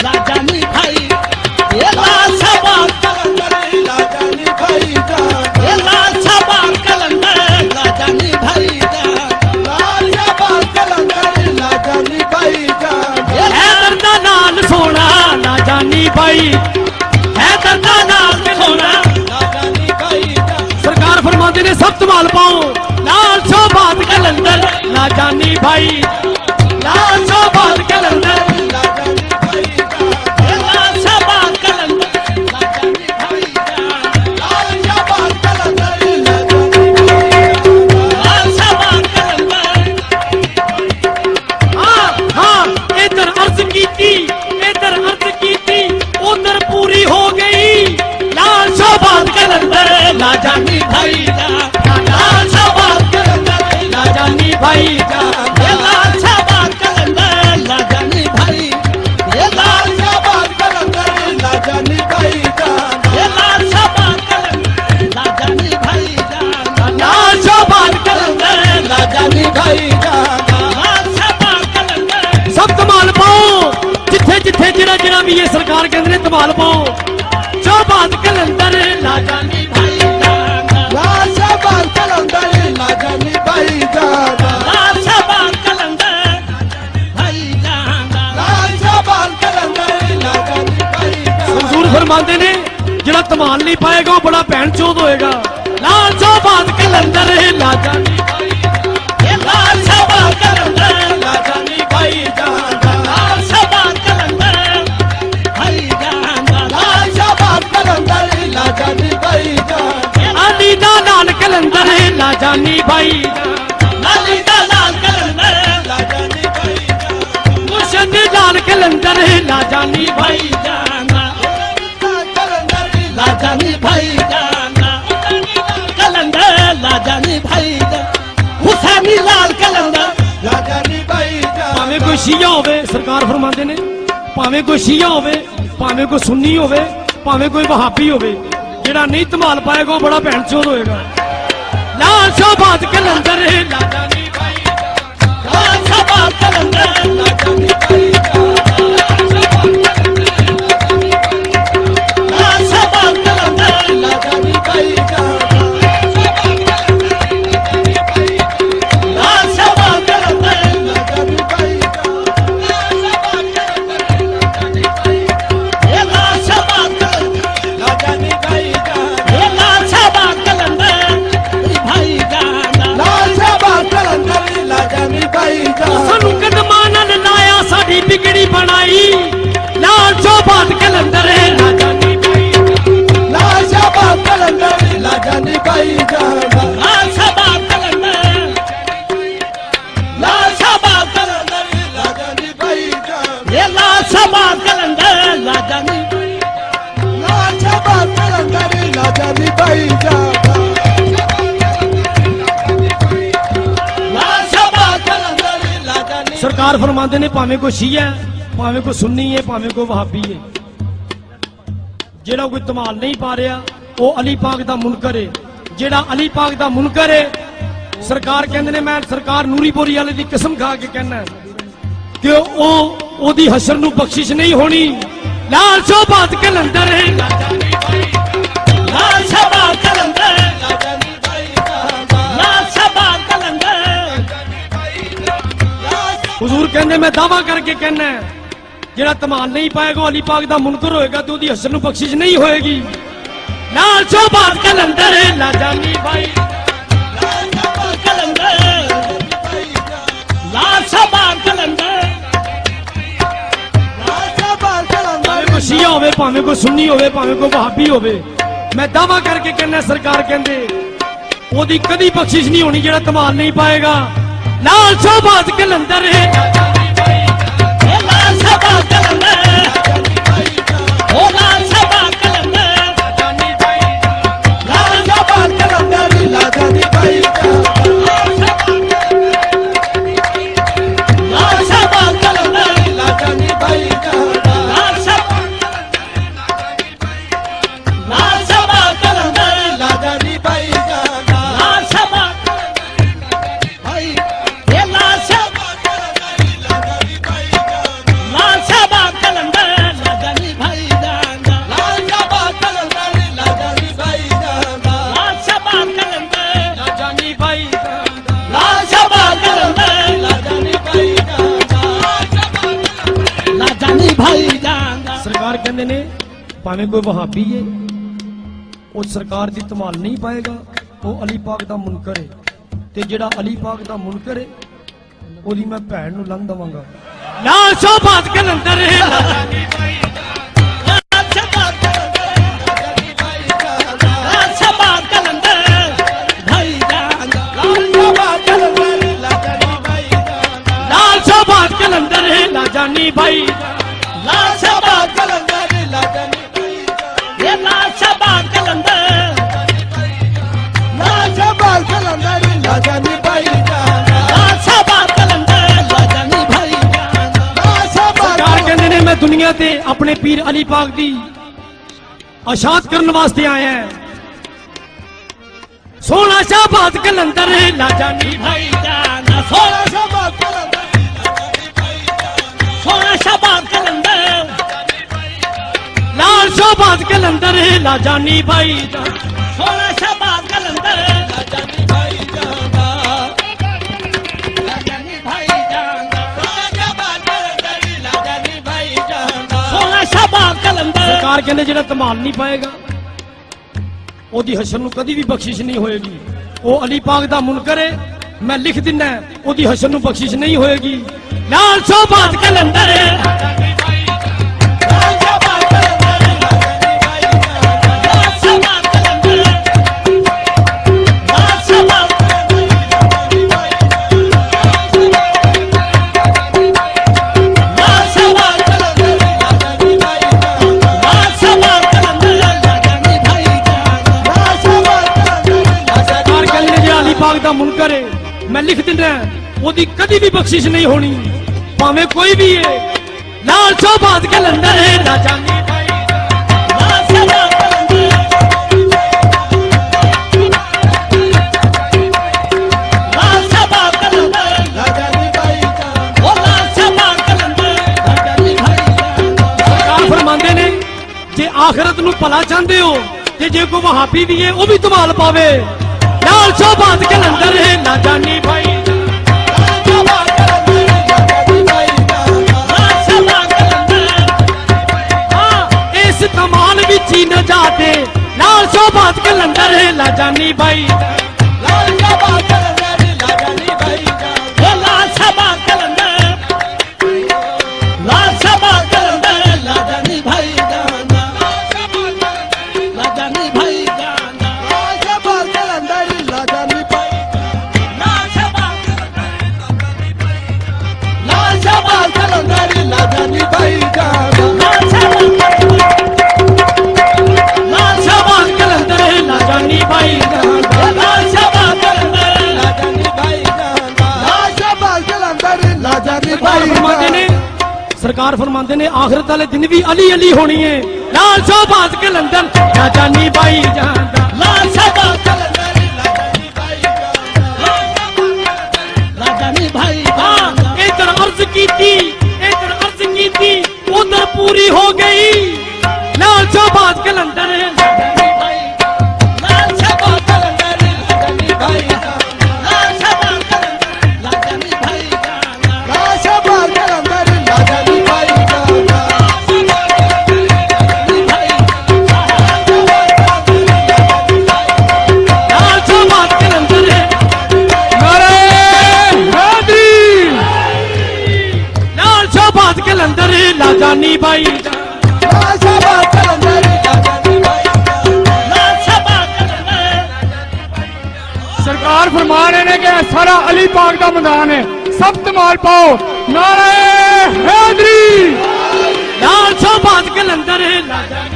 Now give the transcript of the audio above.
लाजानी भाई ये लाल शाबाश कलंदर लाजानी भाई जान ये लाल शाबाश कलंदर लाजानी भाई जान लाल शाबाश कलंदर लाजानी भाई जान ये हैदर दा नाल सोना लाजानी भाई हैदर दा नाल सोना लाजानी भाई जान सरकार फरमाते ने सब संभाल पाओ लाल शाबाश कलंदर लाजानी भाई लाल शाबाश कलंदर लाजानी भाई लाल शाबाश कलंदर लाजानी भाई ये लाल शाबाश कलंदर लाजानी भाई ये लाल शाबाश कलंदर लाजानी भाई ये लाल शाबाश कलंदर लाजानी भाई लाल शाबाश कलंदर लाजानी भाई लाल शाबाश कलंदर सब कमाल पाओ जिथे जिथे जिरा जिरा भी ये सरकार के अंदर कमाल पाओ शाबाश कलंदर लाजानी भाई लाल शाबाश कलंदर लाजानी भाई लाल शाबाश कलंदर भाई लाल शाबाश कलंदर लाजानी भाई हुजूर फरमाते ने जिहड़ा तमाल नहीं पाएगा वो बड़ा भैन चोद होएगा लाल शाबाश कलंदर लाजानी भाई ये लाल शाबाश कलंदर लाजानी भाई लाल शाबाश कलंदर भाई लाल शाबाश कलंदर लाजानी भाई अली दा लाल कलंदर लाजानी भाई अली दा लाल कलंदर लाजानी भाई मुर्शद लाल कलंदर लाजानी भाई लाजानी भाई कलंदर लाजानी भाई हुसैनी लाल कलंदर लाजानी भाई भावें कोई शिया होवे सरकार फरमाते ने भावें कोई शिया होवे भावें कोई सुन्नी होवे भावें कोई वहाबी होवे जेड़ा नहीं धमाल पाएगा वो बड़ा भैन चोद होएगा लाल शाबाश कलंदर लाजानी भाई लाल शाबाश कलंदर लाजानी भाई लाल शाबाश कलंदर लाजानी भाई लाल शाबाश कलंदर लाजानी भाई ये लाल शाबाश कलंदर लाजानी भाई लाल शाबाश कलंदर भाई लाल शाबाश कलंदर लाजानी भाई सानू कदमां नाल लाया साडी बिगड़ी बनाई लाल शाबाश कलंदर लाजानी भाई लाल शाबाश कलंदर लाजानी भाई लाल शाबाश कलंदर लाल शाबाश कलंदर लाजानी भाई ये लाल शाबाश कलंदर लाजानी लाल शाबाश कलंदर लाजानी भाई लाल शाबाश कलंदर लाजानी सरकार फरमाते ने भावें कोई शिया है भावें कोई सुन्नी है भावें कोई वहाबी है जेड़ा कोई धमाल नहीं पा रहा वो अली पाक दा मुनकर है जेड़ा अली पाक दा मुनकर है सरकार कहंदे ने मैं सरकार नूरीपुरी वाले दी कसम खा के कहना कि ओदी हशर नू बख्शिश नहीं होनी लाल शाबाश कलंदर लाजानी भाई लाल शाबाश कलंदर लाजानी भाई लाल शाबाश कलंदर हुजूर कहंदे मैं दावा करके कहना जेड़ा तमाल नहीं पाएगा अली पाक दा मुनकर होएगा तो ओदी हशर नू बख्शिश नहीं होएगी लाल शाबाश कलंदर लाजानी भाई लाल शाबाश कलंदर लाल शाबाश कलंदर कोई शिया होवे भावें कोई सुन्नी होवे भावें कोई वहाबी होवे मैं दावा करके कहना सरकार कहंदे ओदी कदी बख्शिश नहीं होनी जेड़ा तमाल नहीं पाएगा लाल शाबाश कलंदर लाल शाबाश कलंदर ओ लाल शाबाश कलंदर लाल शाबाश कलंदर लाजानी भाई लाल शाबाश कलंदर लाजानी भाई लाल शाबाश कलंदर लाजानी भाई लाल शाबाश भाई ये लाल शाबाश लाल शाबाश कलंदर कहते ने भावें कोई वहाबी है वो सरकार की धमाल नहीं पाएगा, वो अली पाक का मुनकर है, ते जिहड़ा अली पाक का मुनकर है ओदी मैं भैन नूं लंघ दवांगा। लाल शोभात कलंदर लाजानी भाई लाल शहबाज कलंदर लाजानी भाई ये लाल शहबाज कलंदर लाल शहबाज कलंदर लाजानी भाई लाल शहबाज कलंदर लाजानी भाई लाल शहबाज कहते ने मैं दुनिया ते अपने पीर अली पाक दी आशाद करने वास्ते आया है। सोना शहबाज कलंदर लाजानी भाई जाना सोना शहबाज कलंदर सोना शहबाज कलंदर लाल शहबाज कलंदर लाजानी भाई सोना शहबाज कलंदर लाजानी भाई जाना लाजानी भाई जाना सोना शहबाज कलंदर लाजानी भाई जाना सोना शहबाज कलंदर। सरकार कहने जिहड़ा धमाल नहीं पाएगा ओदी हशर नूं कदी भी बख्शिश नहीं होएगी। वो अली पाक दा मुनकर है, मैं लिख दिना ओदी हशर नूं बख्शिश नहीं होएगी। लाल शहबाज कलंदर अली पाक दा मुनकर है, मैं लिख दिना ओदी कदी भी बख्शिश नहीं होनी भावें कोई भी है। लाल शहबाज कलंदर लाजानी भाई लाल शहबाज कलंदर लाल शहबाज कलंदर लाजानी भाई ओ लाल शहबाज कलंदर लाजानी भाई। सरकार फरमांदे ने जे आखिरत नूं भला चाहते हो ते जे कोई वहाबी भी है वो भी धमाल पावे। लाल शहबाज कलंदर लाजानी भाई कमाल भी न जाते लाल शहबाज कलंदर लाजानी भाई लाल शहबाज कलंदर लाजानी भाई लाल शहबाज कलंदर लाल शहबाज कलंदर लाजानी भाई लाजानी भाई लाल शहबाज कलंदर लाजानी भाई लाल शहबाज कलंदर लाजानी भाई सरकार फरमाते ने आखिरत वाले दिन भी अली अली होनी है। लाल शहबाज कलंदर लाजानी भाई जाना लाल शहबाज कलंदर लाजानी भाई इधर अर्ज की थी उधर पूरी हो गई। लाल शहबाज कलंदर लाजानी भाई लाल शहबाज कलंदर लाजानी भाई लाल शहबाज कलंदर लाजानी भाई लाल शहबाज कलंदर लाजानी भाई लाल शहबाज कलंदर नारे हैदरी लाल शहबाज कलंदर लाजानी भाई लाल शहबाज कलंदर लाजानी भाई लाल शहबाज कलंदर। सरकार फरमा रहे ने कि सारा अली पाक का मैदान है, सब धमाल पाओ। नारे हैदरी लाल शहबाज कलंदर लाजानी